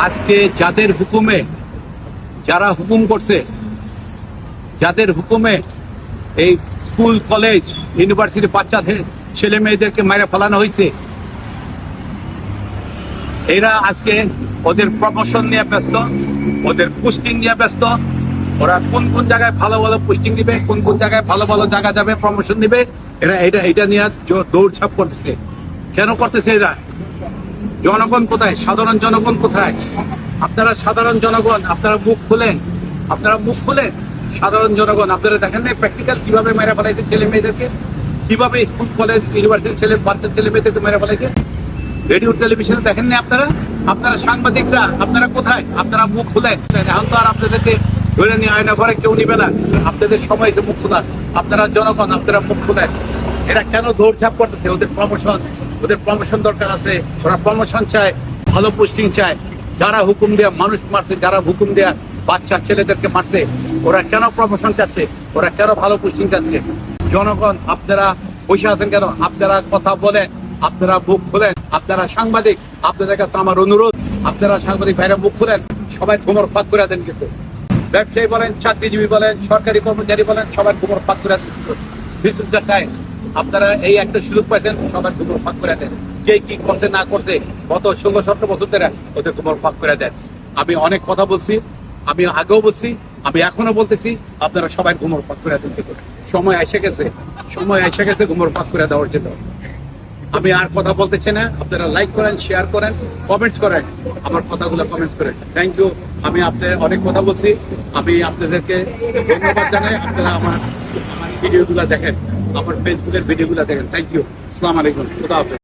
আজকে যাদের হুকুমে, যারা হুকুম করছে, যাদের হুকুমে এই স্কুল কলেজ ইউনিভার্সিটি বাচ্চাদের ছেলে মেয়েদেরকে মাইরে ফেলানো হয়েছে, এরা আজকে ওদের প্রমোশন নিয়ে ব্যস্ত, ওদের পোস্টিং নিয়ে ব্যস্ত। ওরা কোন কোন জায়গায় ভালো ভালো পোস্টিং দিবে, কোন কোন জায়গায় ভালো ভালো জায়গা যাবে, প্রমোশন দিবে, এরা এটা নিয়ে দৌড়ঝাঁপ করতেছে। কেন করতেছে এরা? জনগণ কোথায়? সাধারণ জনগণ কোথায়? আপনারা সাধারণ জনগণ, আপনারা মুখ খুলেন, আপনারা মুখ খুলেন। সাধারণ জনগণ আপনারা দেখেন না প্র্যাকটিক্যাল কিভাবে মেরে ফেলাইছে ছেলে মেয়েদেরকে, কিভাবে স্কুল কলেজ ইউনিভার্সিটির বাচ্চা ছেলে মেয়েদেরকে মেরে ফেলাইছে। রেডিও টেলিভিশনে দেখেন না আপনারা? আপনারা সাংবাদিকরা আপনারা কোথায়? আপনারা মুখ খুলেন। এখন তো আর আপনাদেরকে ধরে নিয়ে আয়না ঘরে কেউ নিবে না। আপনাদের সময় এসে মুখ খোলার, আপনারা জনগণ আপনারা মুখ খুলেন। এরা কেন দৌড়ঝাঁপ করতেছে? ওদের প্রমোশন দরকার আছে। ওরা প্রমোশন চায়, ভালো পোস্টিং চায়। যারা হুকুম দেয়া মানুষ মারছে, যারা হুকুম দেয়া বাচ্চা ছেলেদেরকে মারছে, ওরা কেন প্রমোশন চাচ্ছে? ওরা কেন ভালো পোস্টিং চাচ্ছে? জনগণ আপনারা বসে আছেন কেন? আপনারা কথা বলেন, আপনারা মুখ খুলেন। আপনারা সাংবাদিক, আপনাদের কাছে আমার অনুরোধ, আপনারা সাংবাদিক ভাইরা মুখ খুলেন। সবাই ঘুমর ফাঁক করে দেন, কিন্তু ব্যবসায়ী বলেন, চাকরিজীবী বলেন, সরকারি কর্মচারী বলেন, সবাই ঘুমর ফাঁক করে দেন। This is the time. আপনারা এই একটা সুযোগ পাইছেন, সবার ঘুমর ফাঁক করে দেন। কে কি করছে না করছে গত 16-17 বছর ধরে ওদের ঘুমর ফাঁক করে দেন। আমি অনেক কথা বলছি, আমি আগেও বলছি, আমি এখনো বলতেছি, আপনারা সবাই ঘুমর ফাঁক করে দেন। সময় এসে গেছে, সময় এসে গেছে ঘুমর ফাঁক করে দেওয়ার জন্য। আমি আর কথা বলতে চাই না। আপনারা লাইক করেন, শেয়ার করেন, কমেন্টস করেন, আমার কথাগুলো কমেন্টস করেন। Thank you. আমি আপনাদের অনেক কথা বলছি, আমি আপনাদেরকে ধন্যবাদ জানাই। আপনারা আমার ভিডিওগুলো দেখেন, আমার ফেসবুকের ভিডিওগুলো দেখেন। Thank you. আসসালামু আলাইকুম। খুদা হাফেজ।